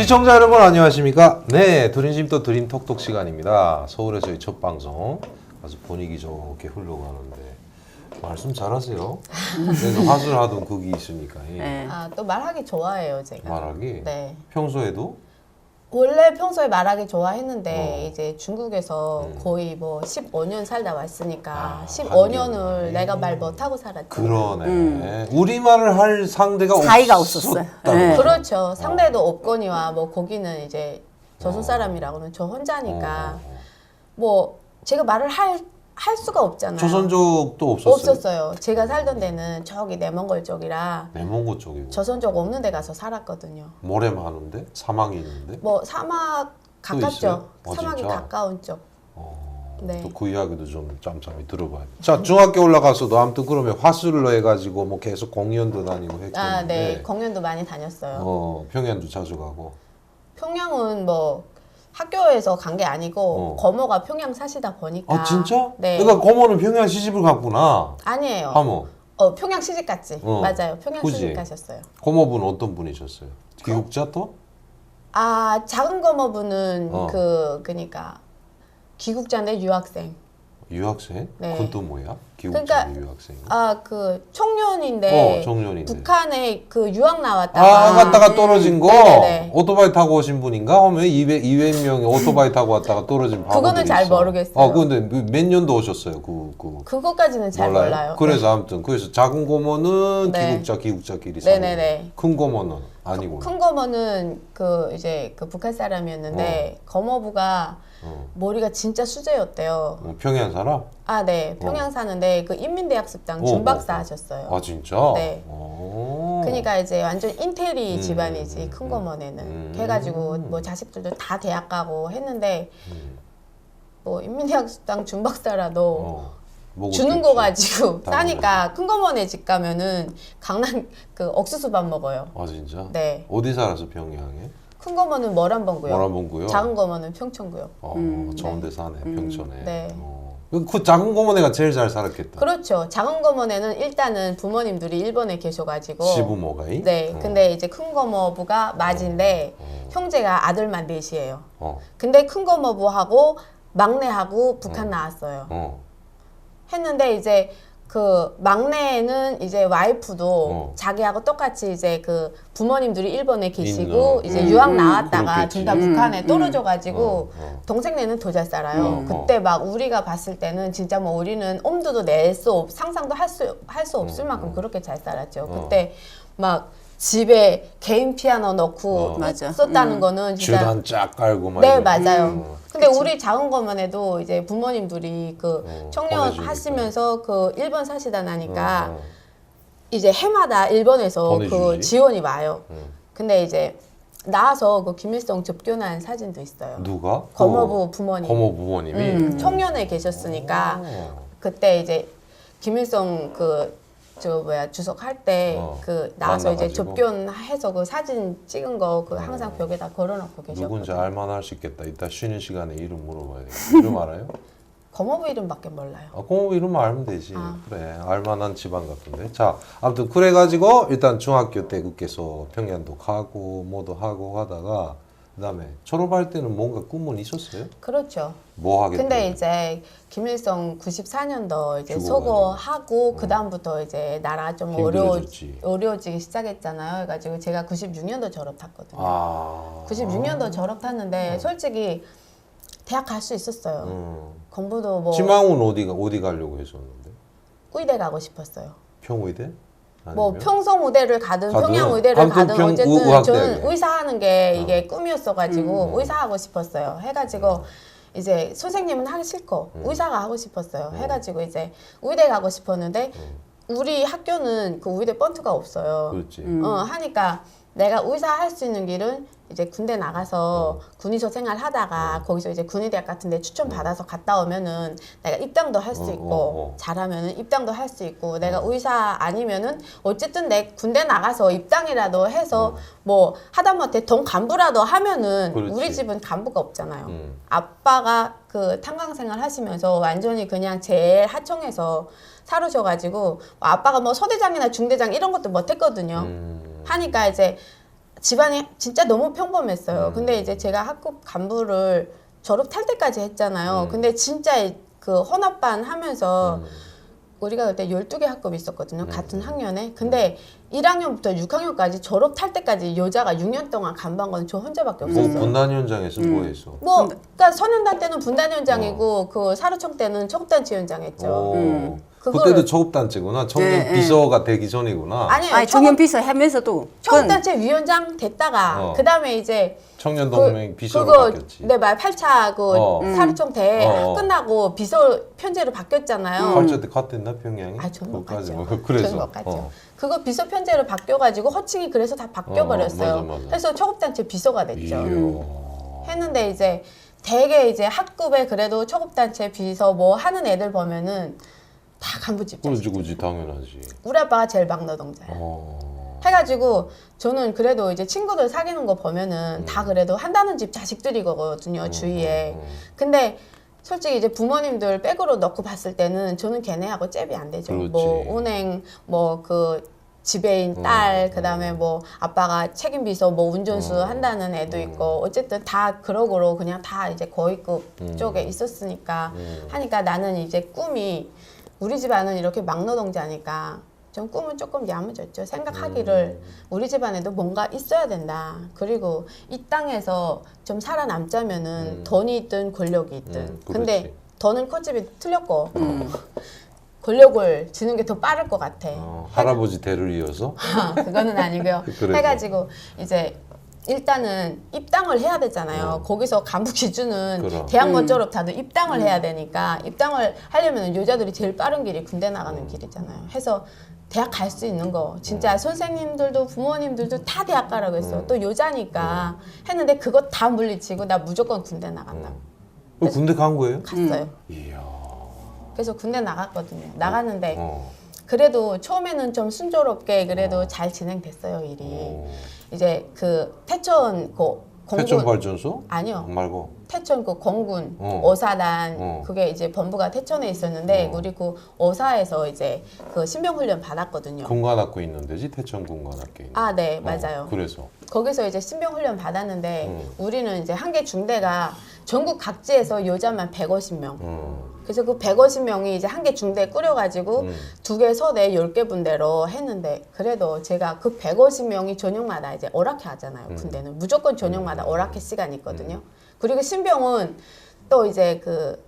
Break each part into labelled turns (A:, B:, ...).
A: 시청자 여러분 안녕하십니까? 네, 드림짐 드림톡톡 시간입니다. 서울에서의 첫 방송 아주 분위기 좋게 흘러가는데 말씀 잘하세요. 그래서 화술 하던 그게 있으니까.
B: 네.
C: 아, 또 말하기 좋아해요, 제가.
A: 말하기?
C: 네.
A: 평소에도?
C: 원래 평소에 말하기 좋아했는데 이제 중국에서
A: 음.
C: 거의 뭐 15년 살다 왔으니까
A: 아,
C: 15년을
A: 한국에.
C: 내가 말 못하고 살았죠.
A: 그러네. 우리말을 할 상대가
B: 사이가 없었어요. 네.
C: 그렇죠. 상대도 없거니와 뭐 거기는 이제 저수 사람이라고는 저 혼자니까 뭐 제가 말을 할 수가 없잖아요.
A: 조선족도 없었어요?
C: 없었어요. 제가 살던 데는 저기 내몽골 쪽이라
A: 내몽고 쪽이고.
C: 조선족 없는 데 가서 살았거든요.
A: 모래 많은데? 사막이 있는데?
C: 뭐 사막 가깝죠.
A: 있어요?
C: 사막이
A: 진짜?
C: 가까운 쪽. 네.
A: 또 그 이야기도 좀 짬짬이 들어봐요. 자, 중학교 올라가서도 아무튼 그러면 화술로 해가지고 뭐 계속 공연도 다니고 했겠는데.
C: 아, 네. 공연도 많이 다녔어요.
A: 평양도 자주 가고.
C: 평양은 뭐 학교에서 간 게 아니고 거모가 평양 사시다 보니까.
A: 아, 진짜?
C: 네.
A: 그러니까 고모는 평양 시집을 갔구나.
C: 아니에요.
A: 하모.
C: 평양 시집 갔지. 맞아요. 평양
A: 그지?
C: 시집 가셨어요.
A: 고모분 어떤 분이셨어요? 기국자 또?
C: 아, 작은 거모분은 그러니까 귀국자인데 유학생.
A: 유학생?
C: 네.
A: 그건 또 뭐야? 기국자 유학생.
C: 아, 그 청년인데
A: 청년인데.
C: 북한에 그 유학 나왔다가
A: 갔다가 떨어진 거?
C: 네네네.
A: 오토바이 타고 오신 분인가? 하면 200명이 오토바이 타고 왔다가 떨어진 바보들이
C: 그거는 잘
A: 있어.
C: 모르겠어요.
A: 근데 몇 년도 오셨어요?
C: 그것까지는 잘 몰라요.
A: 그래서 아무튼 그래서 작은 고모는
C: 네.
A: 기국자끼리 사는
C: 네네네.
A: 큰 고모는 아니고.
C: 큰 거모는 그 이제 그 북한 사람이었는데 거모부가 머리가 진짜 수제였대요.
A: 평양 살아?
C: 아, 네. 평양 사는데 그 인민대학습당 준박사 하셨어요.
A: 아, 진짜?
C: 네. 그러니까 이제 완전 인테리 집안이지 큰 거모네는. 그래가지고 뭐 자식들도 다 대학 가고 했는데 뭐 인민대학습당 준박사라도 주는 거 가지고 싸니까 큰 거모네 집 가면은 강남 그 옥수수밥 먹어요.
A: 아, 진짜?
C: 네.
A: 어디 살아서 평양에?
C: 큰 거모는 모란봉구요.
A: 모란봉구요?
C: 작은 거모는 평촌구요.
A: 좋은 데 사네, 평촌에.
C: 네.
A: 그 작은 고모네가 제일 잘 살았겠다.
C: 그렇죠. 작은 거모네는 일단은 부모님들이 일본에 계셔가지고.
A: 시부모가?
C: 네. 근데 이제 큰 거모부가 맞인데 형제가 아들만 넷이에요.
A: 어.
C: 근데 큰 거모부하고 막내하고 북한 나왔어요. 했는데 이제 그 막내는 이제 와이프도 자기하고 똑같이 이제 그 부모님들이 일본에 계시고 이제 유학 나왔다가 둘 다 북한에 떨어져가지고 동생네는 더 잘 살아요. 그때 막 우리가 봤을 때는 진짜 뭐 우리는 엄두도 낼 수 상상도 할 수 없을 만큼 그렇게 잘 살았죠. 그때 막 집에 개인 피아노 넣고
B: 맞아.
C: 썼다는 거는 진짜
A: 주단 쫙 깔고 막.
C: 네,
A: 이런.
C: 맞아요. 근데 우리 작은 거만 해도 이제 부모님들이 그 청년
A: 보내주니까.
C: 하시면서 그 일본 사시다 나니까 이제 해마다 일본에서 그
A: 보내주지.
C: 지원이 와요. 근데 이제 나와서 그 김일성 접견한 사진도 있어요.
A: 누가?
C: 거모부 부모님.
A: 고모 부모님이?
C: 청년에 계셨으니까 그때 이제 김일성 주석 할 때 그 나와서 이제
A: 만나가지고?
C: 접견해서 그 사진 찍은 거 그 항상 벽에다 걸어놓고 계셨거든요.
A: 누군지 알만할 수 있겠다. 이따 쉬는 시간에 이름 물어봐야 돼. 이름 알아요?
C: 거모부 이름밖에 몰라요.
A: 고모 이름만 알면 되지. 그래, 알만한 집안 같은데. 자, 아무튼 그래가지고 일단 중학교 때 그께서 평양도 가고 뭐도 하고 하다가 그다음에 졸업할 때는 뭔가 꿈은 있었어요?
C: 그렇죠.
A: 뭐 하겠다.
C: 근데 이제 김일성 94년도 이제
A: 죽어가지고.
C: 서거하고 그 다음부터 이제 나라가 좀
A: 힘들어졌지.
C: 어려워지기 시작했잖아요. 그래가지고 제가 96년도 졸업 탔거든요. 96년도 졸업 탔는데 솔직히 대학 갈 수 있었어요. 공부도 뭐
A: 지망은 어디 가려고 했었는데?
C: 의대 가고 싶었어요.
A: 평의대?
C: 뭐
A: 아니면?
C: 평성 의대를 가든
A: 가든?
C: 평양 의대를
A: 아무튼
C: 가든 어쨌든
A: 의학대학에.
C: 저는 의사하는 게 이게 꿈이었어가지고 의사하고 싶었어요. 해가지고 이제 선생님은 하기 싫고 의사가 하고 싶었어요. 해가지고 이제 의대 가고 싶었는데 우리 학교는 그 의대 번트가 없어요.
A: 그렇지.
C: 하니까 내가 의사 할 수 있는 길은 이제 군대 나가서 군의소 생활 하다가 거기서 이제 군의대학 같은 데 추천 받아서 갔다 오면은 내가 입당도 할 수 있고 잘하면은 입당도 할 수 있고 내가 의사 아니면은 어쨌든 내 군대 나가서 입당이라도 해서 뭐 하다못해 동 간부라도 하면은
A: 그렇지.
C: 우리 집은 간부가 없잖아요. 아빠가 그 탄광 생활 하시면서 완전히 그냥 제일 하청에서 살으셔가지고 아빠가 뭐 서대장이나 중대장 이런 것도 못했거든요. 하니까 이제 집안이 진짜 너무 평범했어요. 근데 이제 제가 학급 간부를 졸업할 때까지 했잖아요. 근데 진짜 그 혼합반 하면서 우리가 그때 12개 학급이 있었거든요. 같은 학년에. 근데 1학년부터 6학년까지 졸업할 때까지 여자가 6년 동안 간부한 건 저 혼자밖에
A: 뭐
C: 없었어요.
A: 분단 현장에서 뭐 했어?
C: 뭐 그러니까 선현단 때는 분단위원장이고 그 사료청 때는 초급단체위원장 했죠.
A: 그때도 초급단체구나. 청년
B: 네,
A: 비서가 되기 전이구나.
C: 아니요.
B: 아니 청년 비서 하면서도
C: 초급단체 위원장 됐다가 그 다음에 이제
A: 청년 동맹 비서로
C: 그거
A: 바뀌었지.
C: 네, 말 8차 그 사료청 대회 끝나고 비서 편제로 바뀌었잖아요.
A: 팔자 때 갔댔나 평양에?
C: 아, 저는 못
A: 거기까지
C: 갔죠.
A: 뭐 그래서.
C: 저는 못 갔죠. 그거 비서 편제로 바뀌어가지고 허칭이 그래서 다 바뀌어버렸어요.
A: 맞아.
C: 그래서 초급단체 비서가 됐죠.
A: 이야.
C: 했는데 이제 되게 이제 학급에 그래도 초급단체 비서 뭐 하는 애들 보면은 다 간부집 자식.
A: 그렇지 당연하지.
C: 우리 아빠가 제일 막노동자야. 해가지고 저는 그래도 이제 친구들 사귀는 거 보면은 다 그래도 한다는 집 자식들이거든요 주위에. 근데 솔직히 이제 부모님들 백으로 넣고 봤을 때는 저는 걔네하고 잽이 안 되죠.
A: 그렇지.
C: 뭐 은행 뭐 그 지배인 딸 그다음에 뭐 아빠가 책임 비서 뭐 운전수 한다는 애도 있고 어쨌든 다 그러고로 그냥 다 이제 고위급 쪽에 있었으니까 하니까 나는 이제 꿈이 우리 집안은 이렇게 막노동자니까 좀 꿈은 조금 야무졌죠. 생각하기를 우리 집안에도 뭔가 있어야 된다. 그리고 이 땅에서 좀 살아남자면은 돈이 있든 권력이 있든. 근데 돈은 콧집이 틀렸고 권력을 주는 게 더 빠를 것 같아.
A: 할아버지 대를 이어서?
C: 그거는 아니고요.
A: 그래서.
C: 해가지고 이제 일단은 입당을 해야 되잖아요. 거기서 간부 기준은
A: 그럼.
C: 대학원 졸업 다들 입당을 해야 되니까 입당을 하려면 여자들이 제일 빠른 길이 군대 나가는 길이잖아요. 해서 대학 갈 수 있는 거 진짜 선생님들도 부모님들도 다 대학 가라고 했어. 또 여자니까 했는데 그거 다 물리치고 나 무조건 군대 나간다.
A: 군대 간 거예요?
C: 갔어요.
A: 이야.
C: 그래서 군대 나갔거든요. 나갔는데 그래도 처음에는 좀 순조롭게 그래도 잘 진행됐어요 일이. 이제 그 태천 그 공군
A: 태천 발전소?
C: 아니요.
A: 말고.
C: 태천 그 공군 어사단 그게 이제 본부가 태천에 있었는데 우리 그 어사에서 이제 그 신병 훈련 받았거든요.
A: 군관학교 있는 데지 태천 군관학교.
C: 아, 네, 맞아요.
A: 그래서.
C: 거기서 이제 신병 훈련 받았는데 우리는 이제 한 개 중대가 전국 각지에서 여자만 150명. 그래서 그 150명이 이제 한 개 중대 꾸려가지고 두 개 서대 10개 분대로 했는데 그래도 제가 그 150명이 저녁마다 이제 오락회 하잖아요. 군대는 무조건 저녁마다 오락회 시간이 있거든요. 그리고 신병은 또 이제 그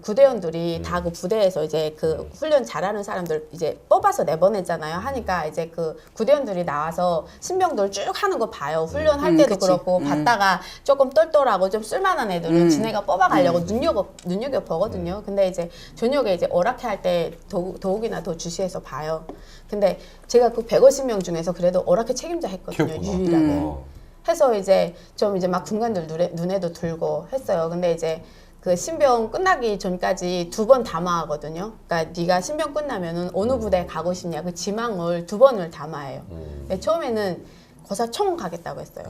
C: 구대원들이 다 그 부대에서 이제 그 훈련 잘하는 사람들 이제 뽑아서 내보냈잖아요. 하니까 이제 그 구대원들이 나와서 신병들 쭉 하는 거 봐요. 훈련할 때도
B: 그치.
C: 그렇고 봤다가 조금 똘똘하고 좀 쓸만한 애들은 지네가 뽑아가려고 눈여겨 보거든요. 근데 이제 저녁에 이제 오락회 할 때 더욱이나 더 주시해서 봐요. 근데 제가 그 150명 중에서 그래도 오락회 책임자 했거든요.
A: 키웠구나.
C: 유일하게. 해서 이제 좀 이제 막 군관들 눈에도 들고 했어요. 근데 이제 그 신병 끝나기 전까지 2번 담화하거든요. 그러니까 네가 신병 끝나면은 어느 부대 가고 싶냐 그 지망을 2번을 담화해요. 근데 처음에는 거사총 가겠다고 했어요.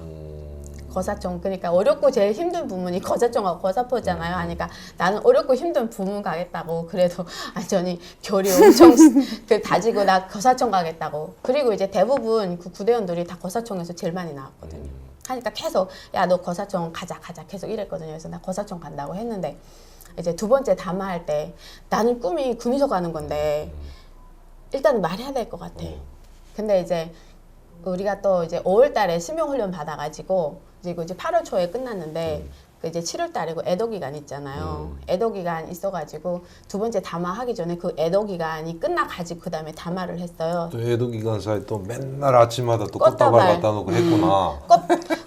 C: 거사총 그러니까 어렵고 제일 힘든 부문이 거사총하고 거사포잖아요. 하니까 나는 어렵고 힘든 부문 가겠다고 그래도 완전히 결이 엄청 그 다지고 나 거사총 가겠다고. 그리고 이제 대부분 그 구대원들이 다 거사총에서 제일 많이 나왔거든요. 하니까 계속 야 너 거사총 가자 계속 이랬거든요. 그래서 나 거사총 간다고 했는데 이제 2번째 담화할 때 나는 꿈이 군의소 가는 건데 일단은 말해야 될 것 같아. 근데 이제 우리가 또 이제 5월달에 신병훈련 받아가지고 이제 8월 초에 끝났는데 그 이제 7월 달이고 애도 기간 있잖아요. 애도 기간 있어가지고 2번째 담화 하기 전에 그 애도 기간이 끝나가지고 그 다음에 담화를 했어요.
A: 또 애도 기간 사이 또 맨날 아침마다 또
C: 꽃다발.
A: 꽃다발 갖다 놓고 했구나.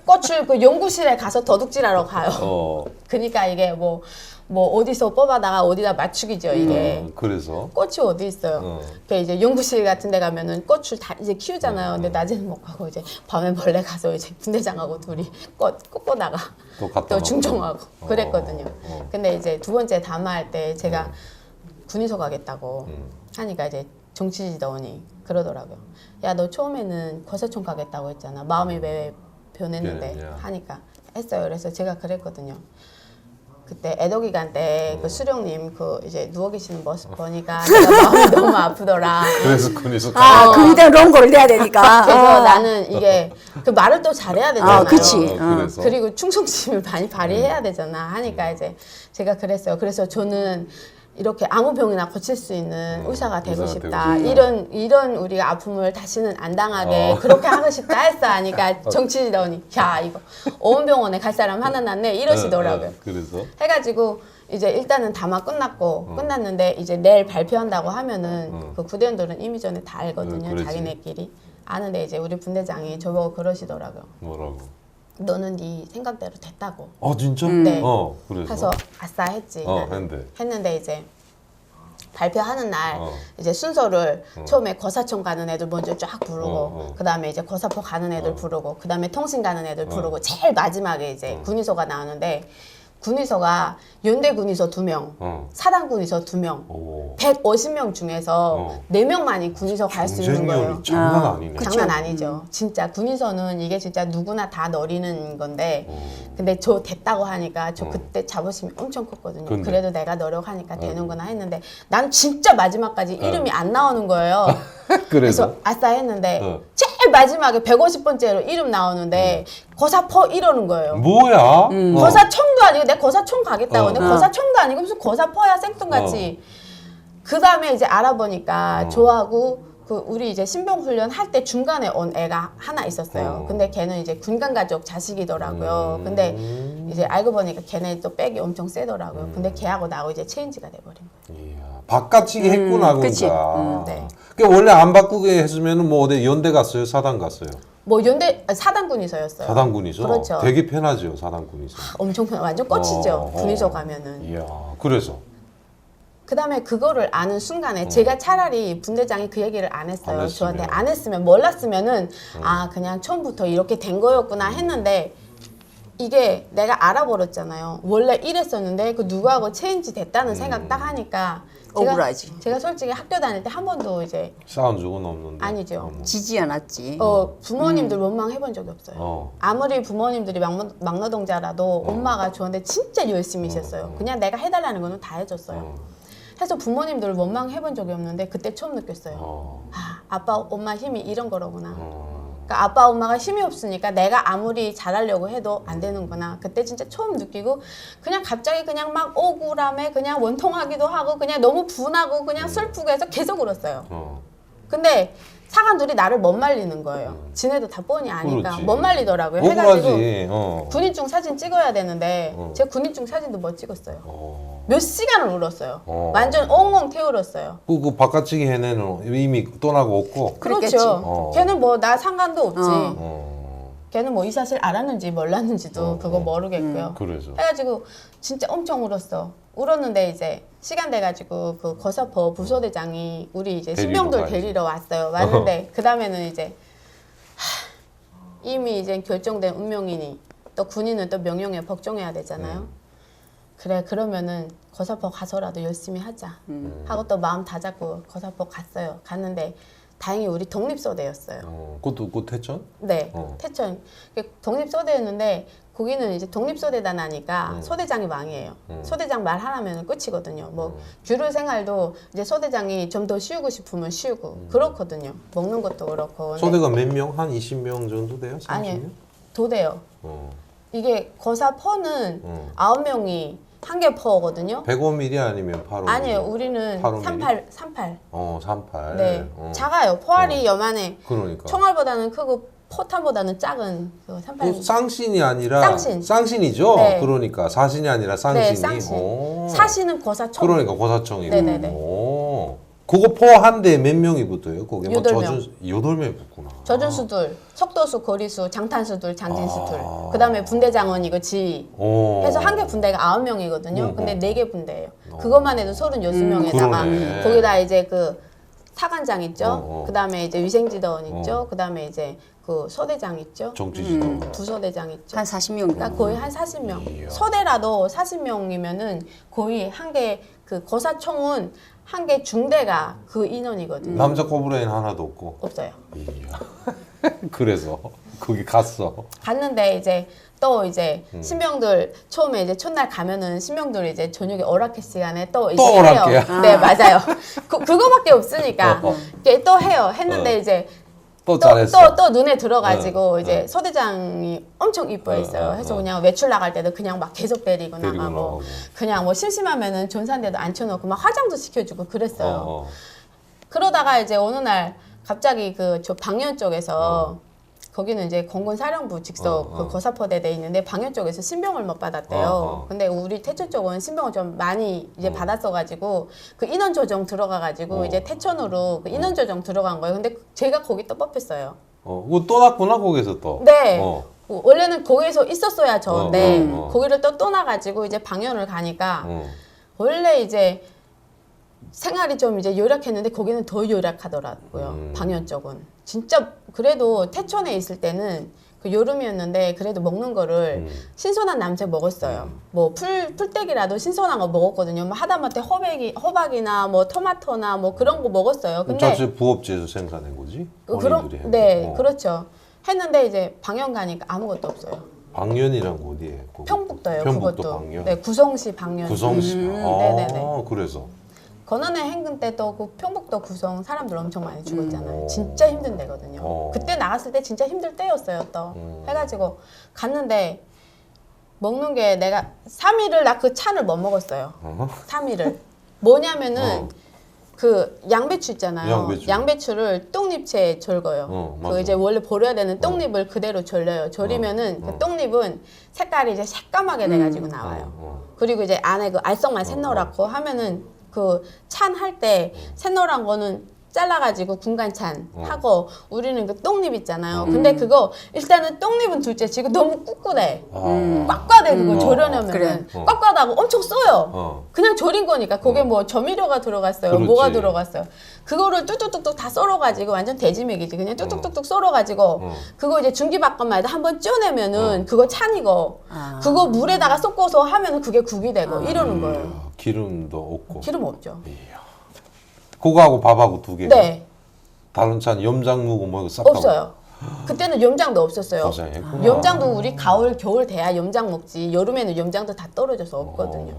C: 꽃을 그 연구실에 가서 도둑질하러 가요. 그러니까 이게 뭐 어디서 뽑아다가 어디다 맞추기죠 이게.
A: 그래서
C: 꽃이 어디 있어요? 그 이제 연구실 같은 데 가면은 꽃을 다 이제 키우잖아요. 근데 낮에는 못 가고 이제 밤에 몰래 가서 이제 분대장하고 둘이 꽃 꽂다가
A: 또 갖다
C: 또
A: 놓고.
C: 충종하고 그랬거든요. 근데 이제 2번째 담화할 때 제가 군의소 가겠다고 하니까 이제 정치지도원이 그러더라고요. 야, 너 처음에는 거사총 가겠다고 했잖아. 마음이 왜 변했는데
A: 야.
C: 하니까 했어요. 그래서 제가 그랬거든요. 그때 애도 기간 때 그 수령님 그 이제 누워 계시는 모습 보니까 내가 마음이 너무 아프더라.
A: 그래서 군에서
B: 그때 롱고를 내야 되니까.
C: 그래서 나는 이게 그 말을 또 잘해야 되잖아요.
B: 그치.
A: 그래서
C: 그리고 충성심을 많이 발휘해야 되잖아. 하니까 이제 제가 그랬어요. 그래서 저는 이렇게 아무 병이나 고칠 수 있는 의사가 되고
A: 의사가
C: 싶다.
A: 되고
C: 이런 우리가 아픔을 다시는 안 당하게 그렇게 하고 싶다 했어. 하니까 정치인이 야 이거 오은병원에 갈 사람 하나 났네 이러시더라고요.
A: 그래서
C: 해가지고 이제 일단은 담화 끝났고 끝났는데 이제 내일 발표한다고 하면은 그 구대원들은 이미 전에 다 알거든요.
A: 그렇지.
C: 자기네끼리 아는데 이제 우리 분대장이 저보고 그러시더라고요.
A: 뭐라고?
C: 너는 네 생각대로 됐다고.
A: 진짜?
C: 네.
A: 그래서
C: 해서 아싸 했지. 나는.
A: 했는데
C: 했는데 이제 발표하는 날
A: 어.
C: 이제 순서를 처음에 거사청 가는 애들 먼저 쫙 부르고
A: 그
C: 그다음에 이제 거사포 가는 애들 부르고 그다음에 통신 가는 애들 부르고 제일 마지막에 이제 군의소가 나오는데 군의소가 연대 군의소 2명, 사단 군의소 2명,
A: 오.
C: 150명 중에서 4명만이 군의소 갈 수 있는 거예요.
A: 경쟁률이 장난 아니네.
C: 장난 아니죠. 진짜 군의소는 이게 진짜 누구나 다 노리는 건데 근데 저 됐다고 하니까 저 그때 자부심이 엄청 컸거든요.
A: 근데?
C: 그래도 내가 노력하니까 되는구나 했는데 난 진짜 마지막까지 이름이 안 나오는 거예요.
A: 그래서
C: 그래서 아싸 했는데 제일 마지막에 150번째로 이름 나오는데 거사퍼 이러는 거예요.
A: 뭐야?
C: 거사청도 아니고 내 거사청 가겠다고 근데 거사청도 아니고 무슨 거사퍼야 생뚱같이 그 다음에 이제 알아보니까 저하고 그 우리 이제 신병 훈련 할 때 중간에 온 애가 하나 있었어요. 근데 걔는 이제 군간 가족 자식이더라고요. 근데 이제 알고 보니까 걔네 또 백이 엄청 세더라고요. 근데 걔하고 나하고 이제 체인지가 돼버린 거예요.
A: 이야, 바꿔치기 했구나
B: 그치.
A: 그러니까.
C: 네.
A: 그러니까 원래 안 바꾸게 했으면은 뭐 어디 연대 갔어요, 사단 갔어요.
C: 뭐 연대 사단군이서였어요.
A: 사단군이서
C: 그렇죠.
A: 되게 편하죠, 사단군이서.
C: 엄청 편 완전 꽃이죠. 군의소 가면은.
A: 이야, 그래서
C: 그 다음에 그거를 아는 순간에 제가 차라리 분대장이 그 얘기를 안 했어요.
A: 안
C: 저한테
A: 했으면.
C: 안 했으면 몰랐으면은 아 그냥 처음부터 이렇게 된 거였구나 했는데 이게 내가 알아버렸잖아요. 원래 이랬었는데 그 누구하고 체인지 됐다는 생각 딱 하니까
B: 억울하지.
C: 제가 솔직히 학교 다닐 때 한 번도 이제
A: 싸운 적은 없는데.
C: 아니죠.
B: 지지 않았지.
C: 부모님들 원망해본 적이 없어요. 아무리 부모님들이 막노동자라도 엄마가 저한테 진짜 열심히셨어요. 그냥 내가 해달라는 거는 다 해줬어요. 해서 부모님들을 원망해본 적이 없는데 그때 처음 느꼈어요. 아, 아빠 엄마 힘이 이런 거로구나. 그러니까 아빠 엄마가 힘이 없으니까 내가 아무리 잘하려고 해도 안 되는구나. 그때 진짜 처음 느끼고 그냥 갑자기 그냥 막 억울함에 그냥 원통하기도 하고 그냥 너무 분하고 그냥 슬프고 해서 계속 울었어요. 근데 사관들이 나를 못 말리는 거예요. 지네도 다 뻔히 아니까
A: 그렇지.
C: 못 말리더라고요.
A: 억울하지.
C: 해가지고 군인증 사진 찍어야 되는데 제 군인증 사진도 못 찍었어요. 몇 시간을 울었어요. 완전 엉엉 태울었어요.
A: 그 바꿔치기 해내는 이미 떠나고 없고.
B: 그랬겠지.
C: 그렇죠. 걔는 뭐 나 상관도 없지.
A: 어.
C: 걔는 뭐 이 사실 알았는지 몰랐는지도 그거 모르겠고요.
A: 그래서
C: 해가지고 진짜 엄청 울었어. 울었는데 이제 시간 돼가지고 그 거사퍼 부소대장이 우리 이제
A: 데리러
C: 신병들
A: 가야지.
C: 데리러 왔어요. 왔는데 그 다음에는 이제 이미 이제 결정된 운명이니 또 군인은 또 명령에 복종해야 되잖아요. 그래 그러면은 거사퍼 가서라도 열심히 하자 하고 또 마음 다 잡고 거사퍼 갔어요. 갔는데 다행히 우리 독립소대였어요.
A: 그것도 그 태천?
C: 네, 태천 독립소대였는데 거기는 이제 독립소대다 나니까 소대장이 왕이에요. 소대장 말 하나면 끝이거든요. 뭐 규율 생활도 이제 소대장이 좀 더 쉬우고 싶으면 쉬우고 그렇거든요. 먹는 것도 그렇고. 근데
A: 소대가 몇 명? 한 20명 정도 돼요? 30명?
C: 아니요, 도대요.
A: 어.
C: 이게 거사퍼는 9명이 한 개 퍼거든요.
A: 105mm 아니면 85mm?
C: 아니에요, 우리는
A: 85mm?
C: 38.
A: 38.
C: 네, 작아요. 포알이 요만해.
A: 그러니까.
C: 총알보다는 크고 포탄보다는 작은 그 38.
A: 쌍신이 아니라
C: 쌍신.
A: 쌍신이죠.
C: 네.
A: 그러니까 사신이 아니라 쌍신이.
C: 네, 쌍신.
A: 오.
C: 사신은 거사청.
A: 그러니까 고사청이고.
C: 네네네.
A: 오. 그거 포 한 대 몇 명이 붙어요? 거기 뭐
C: 8명.
A: 8명이 붙구나.
C: 저준수들, 속도수, 거리수, 장탄수들, 장진수들. 그다음에 분대장원 이거 지휘.
A: 오.
C: 해서 한 개 분대가 9명이거든요. 근데 4개 분대예요. 그것만 해도 36명에다가
A: 그러네.
C: 거기다 이제 그 사관장 있죠.
A: 어.
C: 그다음에 이제 위생지도원 있죠. 그다음에 이제 그 소대장 있죠.
A: 정치지도.
C: 부소대장 있죠.
B: 한 40명.
C: 그러니까 거의 한 40명.
A: 이야.
C: 소대라도 40명이면은 거의 한 개 그 거사총은 한 개 중대가 그 인원이거든요.
A: 남자 꼬브레인 하나도 없고.
C: 없어요.
A: 이야. 그래서 거기 갔어.
C: 갔는데 이제 또 이제 신병들 처음에 이제 첫날 가면은 신병들 이제 저녁에 오락회 시간에 또 이제
A: 또
C: 해요.
A: 오락회야?
C: 네 맞아요. 그거밖에 없으니까 이게 또 해요. 했는데 이제
A: 또 잘했어.
C: 또 눈에 들어가지고 이제
A: 네.
C: 서대장이 엄청 이뻐했어요.
A: 네,
C: 해서
A: 네.
C: 그냥 외출 나갈 때도 그냥 막 계속 데리고
A: 데리고
C: 나가고
A: 나가고.
C: 그냥 뭐 심심하면은 전산대도 앉혀놓고 막 화장도 시켜주고 그랬어요.
A: 어.
C: 그러다가 이제 어느 날 갑자기 그 저 방면 쪽에서 거기는 이제 공군 사령부 직속 그 거사포대대 있는데 방면 쪽에서 신병을 못 받았대요. 근데 우리 태천 쪽은 신병을 좀 많이 이제 받았어가지고 그 인원 조정 들어가가지고 이제 태천으로 그 인원 조정 들어간 거예요. 근데 제가 거기 또 뽑혔어요.
A: 그거 또 났구나 거기서 또.
C: 네.
A: 어.
C: 원래는 거기에서 있었어야 저인데
A: 어.
C: 거기를 또 나가지고 이제 방연을 가니까
A: 어.
C: 원래 이제 생활이 좀 이제 요약했는데 거기는 더 요약하더라고요. 방연 쪽은 진짜 그래도 태촌에 있을 때는 그 여름이었는데 그래도 먹는 거를 신선한 남색 먹었어요. 뭐 풀떼기라도 신선한 거 먹었거든요. 뭐 하다못해 호박이나 뭐 토마토나 뭐 그런 거 먹었어요. 근데
A: 자체 부업지에서 생산한 거지? 본인들이 한
C: 네
A: 거.
C: 그렇죠. 했는데 이제 방연 가니까 아무것도 없어요.
A: 방연이란 거 어디에? 거기?
C: 평북도예요.
A: 평북도
C: 그것도.
A: 방연.
C: 네 구성시 방연.
A: 구성시.
C: 네네네.
A: 그래서.
C: 건원의 행군 때 또 그 평북도 구성 사람들 엄청 많이 죽었잖아요.
A: 오.
C: 진짜 힘든 데거든요.
A: 오.
C: 그때 나갔을 때 진짜 힘들 때였어요. 또 해가지고 갔는데 먹는 게 내가 3일을 나 그 찬을 못 먹었어요. 3일을 뭐냐면은 그 양배추 있잖아요. 양배추를 똥잎채 절거요.
A: 맞아.
C: 그 이제 원래 버려야 되는 똥잎을 그대로 절려요. 절이면은 그 똥잎은 색깔이 이제 새까맣게 돼가지고 나와요. 그리고 이제 안에 그 알속만 샛노랗고 하면은 그 찬 할 때 샛노란 거는 잘라가지고 군간찬 하고 우리는 그 똥잎 있잖아요. 근데 그거 일단은 똥잎은 둘째 지금 너무 꿋꿋해. 꽉꽉해 그거 절여내면은
B: 그래.
C: 꽉꽉하고 엄청 써요. 그냥 절인 거니까 거기에 뭐 조미료가 들어갔어요.
A: 그렇지.
C: 뭐가 들어갔어요. 그거를 뚝뚝뚝뚝 다 썰어가지고 완전 돼지맥이지. 그냥 뚝뚝뚝뚝 썰어가지고 그거 이제 중기밥건마다 한번 쪄내면은 그거 찬이고 그거 물에다가 섞어서 하면은 그게 국이 되고 이러는 거예요.
A: 기름도 없고.
C: 기름 없죠.
A: 그거하고 밥하고 두 개.
C: 네.
A: 다른 찬 염장 무고 뭐 싹 다
C: 없어요. 그때는 염장도 없었어요.
A: 고생했구나.
C: 염장도 우리 가을, 겨울 돼야 염장 먹지. 여름에는 염장도 다 떨어져서 없거든요.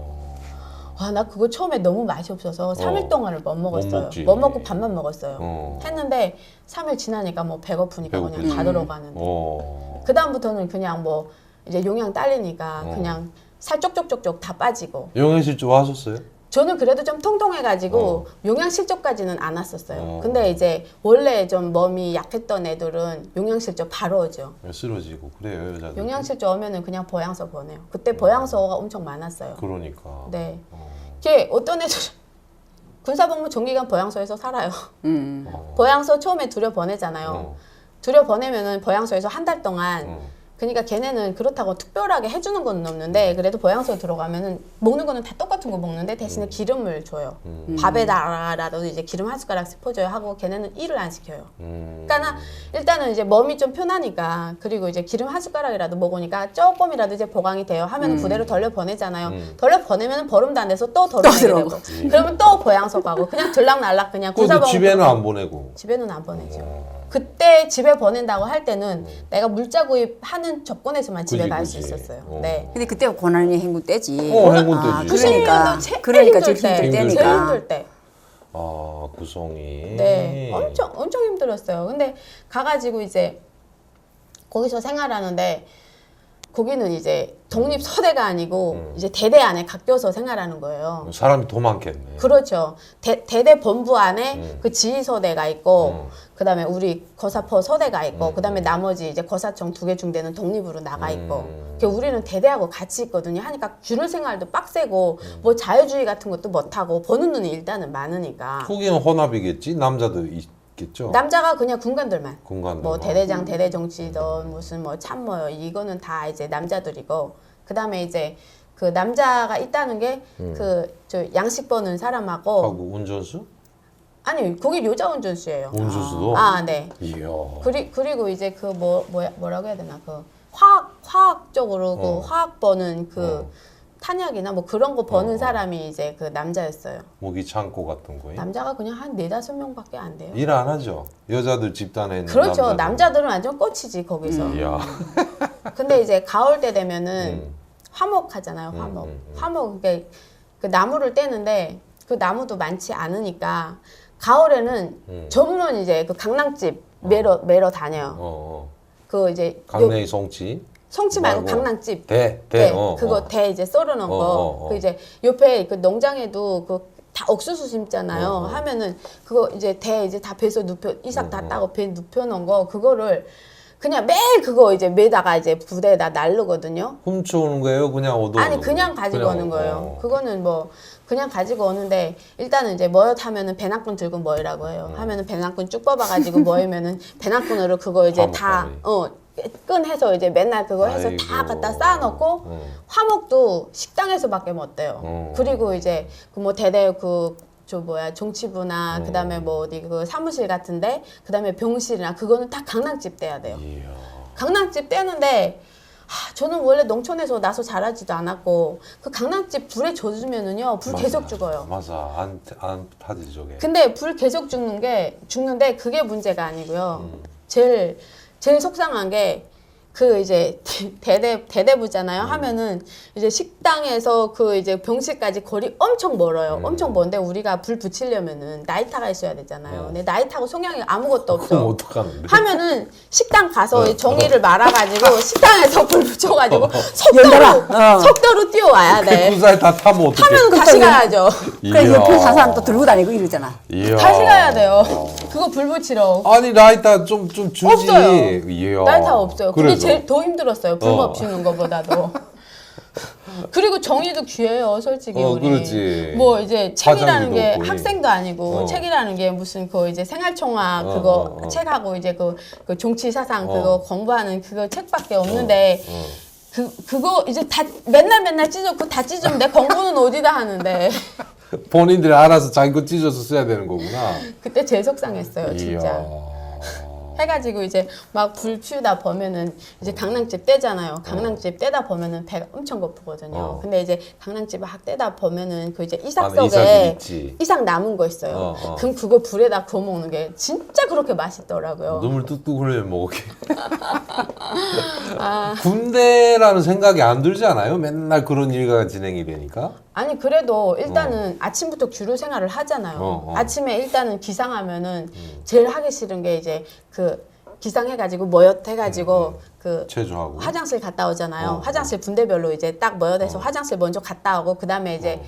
C: 와, 나 그거 처음에 너무 맛이 없어서 3일 동안을 못 먹었어요.
A: 먹지.
C: 못 먹고 밥만 먹었어요. 했는데 3일 지나니까 뭐 배고프니까 그냥
A: 배고프지.
C: 다 들어가는데. 그 다음부터는 그냥 뭐 이제 용량 딸리니까 그냥 살 쪽쪽쪽쪽 다 빠지고.
A: 영양실 좋아하셨어요?
C: 저는 그래도 좀 통통해가지고 용양실조까지는 안 왔었어요. 근데 이제 원래 좀 몸이 약했던 애들은 용양실조 바로 오죠.
A: 쓰러지고 그래요 여자들.
C: 용양실조 오면은 그냥 보양소 보내요. 그때 보양소가 엄청 많았어요.
A: 그러니까.
C: 네. 걔 어떤 애들 군사복무 종기간 보양소에서 살아요. 보양소 처음에 들여 보내잖아요. 들여 보내면은 보양소에서 한 달 동안 그러니까 걔네는 그렇다고 특별하게 해주는 건 없는데 그래도 보양소에 들어가면은 먹는 거는 다 똑같은 거 먹는데 대신에 기름을 줘요. 밥에다가라도 이제 기름 한 숟가락 스퍼줘야 하고 걔네는 일을 안 시켜요. 그러니까 일단은 이제 몸이 좀 편하니까 그리고 이제 기름 한 숟가락이라도 먹으니까 조금이라도 이제 보강이 돼요. 하면은 부대로 돌려 보내잖아요. 돌려 보내면은 보름도 안 돼서 또 돌려 되고 그러면 또 보양소 가고 그냥 들락날락 그냥
A: 그것도
C: 군사복무
A: 집에는 안 보내고.
C: 집에는 안 보내죠. 그때 집에 보낸다고 할 때는 내가 물자 구입하는 조건에서만 집에
A: 그지,
C: 갈 수
A: 그지.
C: 있었어요. 네.
B: 근데 그때가 고난의 행군 때지.
A: 행군 때지.
B: 그러니까
C: 90년도 제일
B: 그러니까
C: 힘들
B: 제일 힘들
C: 때,
B: 때니까.
C: 제일 힘들 때.
A: 구성이.
C: 네, 엄청 힘들었어요. 근데 가가지고 이제 거기서 생활하는데 거기는 이제 독립서대가 아니고 이제 대대 안에 갓껴서 생활하는 거예요.
A: 사람이 더 많겠네.
C: 그렇죠. 대대 본부 안에 그 지휘서대가 있고 그다음에 우리 거사포 서대가 있고 그다음에 나머지 이제 거사청 2개 중대는 독립으로 나가 있고 우리는 대대하고 같이 있거든요. 하니까 귤을 생활도 빡세고 뭐 자유주의 같은 것도 못하고 보는 눈이 일단은 많으니까
A: 거기는 혼합이겠지? 남자도 있겠죠?
C: 남자가 그냥 군관들만
A: 군관들.
C: 뭐 대대장, 대대정치든 무슨 뭐 참모요 이거는 다 이제 남자들이고 그다음에 이제 그 남자가 있다는 게 그 저 양식 버는 사람하고
A: 하고 운전수?
C: 아니 거기 여자 운전수예요.
A: 운전수도?
C: 아 네.
A: 이야.
C: 그리고 이제 그 뭐라고 해야 되나 그 화학적으로 그 화학 버는 그 탄약이나 뭐 그런 거 버는 사람이 이제 그 남자였어요.
A: 모기 창고 같은 거에.
C: 남자가 그냥 한 4-5명밖에 안 돼요.
A: 일 안 하죠. 여자들 집단에 있는
C: 그렇죠. 남자들은 완전 꽂히지 거기서.
A: 이야.
C: 근데 이제 가을 때 되면은 화목 하잖아요. 화목. 화목 그러니까 그 나무를 떼는데 그 나무도 많지 않으니까 가을에는 전문 이제 그 강낭집 매러 다녀요. 그 이제
A: 강냉이 송치.
C: 송치 말고
A: 말고
C: 강낭집.
A: 대.
C: 그거 대 이제 썰어놓은 거. 그 이제 옆에 그 농장에도 그 다 옥수수 심잖아요. 하면은 그거 이제 대 이제 다 배서 이삭 다 따고 배 눕혀놓은 거 그거를 그냥 매일 그거 이제 매다가 이제 부대에다 날르거든요.
A: 훔쳐오는 거예요? 그냥 얻어?
C: 아니 그냥 가지고 오는 거예요. 그거는 뭐 그냥 가지고 오는데 일단은 이제 뭐였 하면은 배낭꾼 들고 뭐이라고 해요. 하면은 배낭꾼 쭉 뽑아가지고 뭐이면은 배낭꾼으로 그거 이제 다 끈해서 이제 맨날 그거 해서 다
A: 아이고.
C: 갖다 쌓아놓고 화목도 식당에서밖에 못 돼요. 그리고 이제 그 뭐 대대 정치부나 그다음에 뭐 어디 그 사무실 같은데 그다음에 병실이나 그거는 다 강낭집 떼야 돼요.
A: 이야.
C: 강낭집 떼는데 저는 원래 농촌에서 나서 자라지도 않았고 그 강낭집 불에 젖으면은요 불 계속 죽어요.
A: 맞아. 안 타지 저게.
C: 근데 불 계속 죽는데 그게 문제가 아니고요. 제일 속상한 게 그 이제 대대부잖아요. 하면은 이제 식당에서 그 이제 병실까지 거리 엄청 멀어요. 엄청 먼데 우리가 불 붙이려면은 나이타가 있어야 되잖아요. 근데 나이타고 송양이 아무것도
A: 그럼
C: 없어.
A: 어떡하는데?
C: 하면은 식당 가서 종이를 말아가지고 식당에서 불 붙여가지고 속도로 뛰어와야 돼.
A: 군사에 다 타면 어떡해?
C: 하면 다시 가야죠.
B: 그래 옆에 사는 사람 또 들고 다니고 이러잖아.
A: 이야.
C: 다시 가야 돼요. 그거 불 붙이러.
A: 아니 라이터 좀 주지.
C: 없어요.
A: 이야.
C: 나이타 없어요. 그게
A: 그래서.
C: 제일 더 힘들었어요. 불법 피우는 것보다도. 그리고 정의도 귀해요, 솔직히 우리.
A: 그렇지.
C: 뭐 이제 책이라는
A: 화장지도
C: 게
A: 없고,
C: 학생도 아니고 책이라는 게 무슨 그 이제 생활총학 그거 책하고 이제 그 정치 사상 그거 공부하는 그거 책밖에 없는데 그거 이제 다 맨날 찢어고 다 찢으면 내 공부는 어디다 하는데.
A: 본인들이 알아서 자기 거 찢어서 써야 되는 거구나.
C: 그때 제일 속상했어요, 진짜.
A: 이야.
C: 해가지고 이제 막 불 피우다 보면은 이제 강낭집 떼잖아요. 강낭집 떼다 보면은 배가 엄청 고프거든요. 근데 이제 강낭집 막 떼다 보면은 그 이제 이삭
A: 안에 이삭이
C: 속에
A: 있지.
C: 이삭 남은 거 있어요. 그럼 그거 불에다 구워 먹는 게 진짜 그렇게 맛있더라고요.
A: 눈물 뚝뚝 흘려 먹게. 군대라는 생각이 안 들지 않아요? 맨날 그런 일가 진행이 되니까.
C: 아니 그래도 일단은 아침부터 규류 생활을 하잖아요. 아침에 일단은 기상하면은 제일 하기 싫은 게 이제 그 기상해가지고 모엿해가지고 그
A: 체조하고.
C: 화장실 갔다 오잖아요. 화장실 분대별로 이제 딱 모여돼서 화장실 먼저 갔다 오고 그 다음에 이제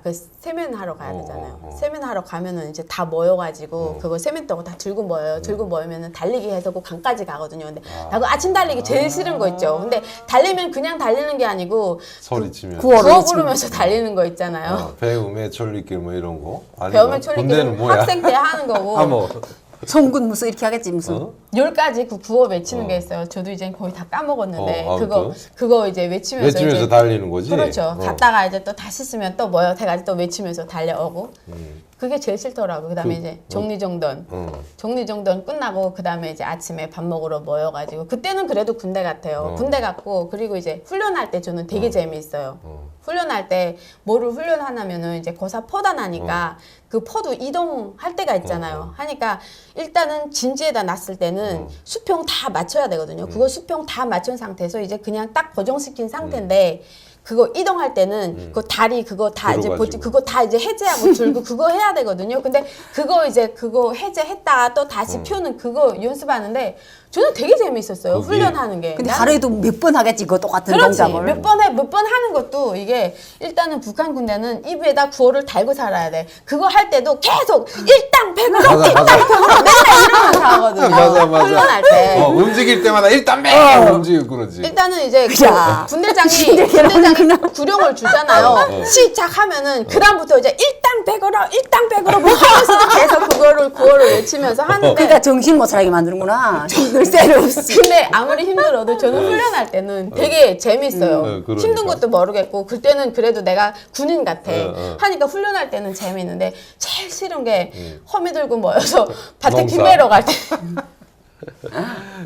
C: 그 세면하러 가야 되잖아요. 세면하러 가면은 이제 다 모여가지고 그거 세면도구 다 들고 모여요. 들고 모이면은 달리기 해서 그 강까지 가거든요. 근데 나 그 아침 달리기 제일 싫은 거 있죠. 근데 달리면 그냥 달리는 게 아니고
A: 소리치면.
C: 구호 부르면서 달리는 거 있잖아요.
A: 배움에 천리길 뭐 이런 거.
C: 배움에 천리길은 학생 때 하는 거고.
A: 뭐.
B: 송군 무슨 이렇게 하겠지 무슨.
C: 10가지 그 구호 외치는 게 있어요. 저도 이제 거의 다 까먹었는데
A: 아무튼.
C: 그거 이제 외치면서 이제
A: 달리는 거지.
C: 그렇죠. 갔다가 이제 또 다시 쓰면 또 뭐요? 해가지고 또 외치면서 달려오고. 그게 제일 싫더라고. 그다음에 이제 정리정돈. 정리정돈 끝나고 그다음에 이제 아침에 밥 먹으러 모여가지고 그때는 그래도 군대 같아요. 군대 같고 그리고 이제 훈련할 때 저는 되게 재미있어요. 훈련할 때 뭐를 훈련하냐면은 이제 고사 포단 하니까 그 포도 이동할 때가 있잖아요. 하니까 일단은 진지에다 놨을 때는 수평 다 맞춰야 되거든요. 그거 수평 다 맞춘 상태에서 이제 그냥 딱 고정시킨 상태인데 그거 이동할 때는 그 다리 그거 다 이제 그거 다 이제 해제하고 들고 그거 해야 되거든요. 근데 그거 이제 그거 해제했다가 또 다시 펴는 그거 연습하는데 저는 되게 재미있었어요. 훈련하는 게.
B: 근데 하루에도 몇 번 하겠지 그거 똑같은
C: 그렇지.
B: 동작을.
C: 몇 번 하는 것도 이게 일단은 북한 군대는 입에다 구호를 달고 살아야 돼. 그거 할 때도 계속 일당백으로 맨날 이러면서 하거든요.
A: 맞아.
C: 훈련할 때.
A: 움직일 때마다 일단 매 움직이고 그러지.
C: 일단은 이제 그
B: 야.
C: 군대장이 구령을 주잖아요. 시작하면은 그 다음부터 이제 일당백으로 뭐 하면서도 계속 구호를 외치면서 하는데.
B: 그러니까 정신 못 차리게 만드는구나. 힘들새를 없이.
C: 근데 아무리 힘들어도 저는 훈련할 때는 되게 재밌어요.
A: 그러니까.
C: 힘든 것도 모르겠고 그때는 그래도 내가 군인 같아. 하니까 훈련할 때는 재밌는데 제일 싫은 게 허미 들고 모여서 밭에
A: 농사.
C: 김매러 갈 때.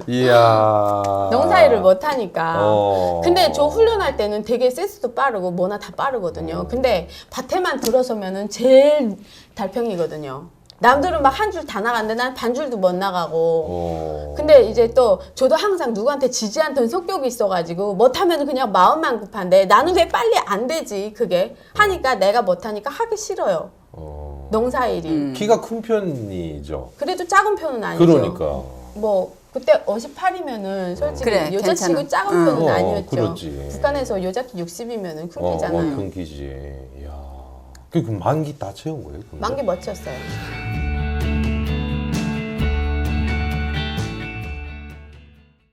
A: 이야.
C: 농사일을 못하니까.
A: 어.
C: 근데 저 훈련할 때는 되게 센스도 빠르고 뭐나 다 빠르거든요. 근데 밭에만 들어서면은 제일 달팽이거든요. 남들은 막 한 줄 다 나가는데 난 반줄도 못 나가고. 근데 이제 또 저도 항상 누구한테 지지 않던 성격이 있어가지고 못하면 그냥 마음만 급한데 나는 왜 빨리 안 되지 그게 하니까 내가 못하니까 하기 싫어요. 농사일이.
A: 키가 큰 편이죠.
C: 그래도 작은 편은 아니죠.
A: 그러니까.
C: 뭐 그때 58이면은 솔직히
B: 그래,
C: 여자치고
B: 괜찮아.
C: 작은 편은 아니었죠.
A: 그렇지.
C: 북한에서 여자키 60이면은 큰 키잖아요.
A: 큰 키지. 이야. 그 만기 다 채운 거예요? 근데?
C: 만기 멋졌어요.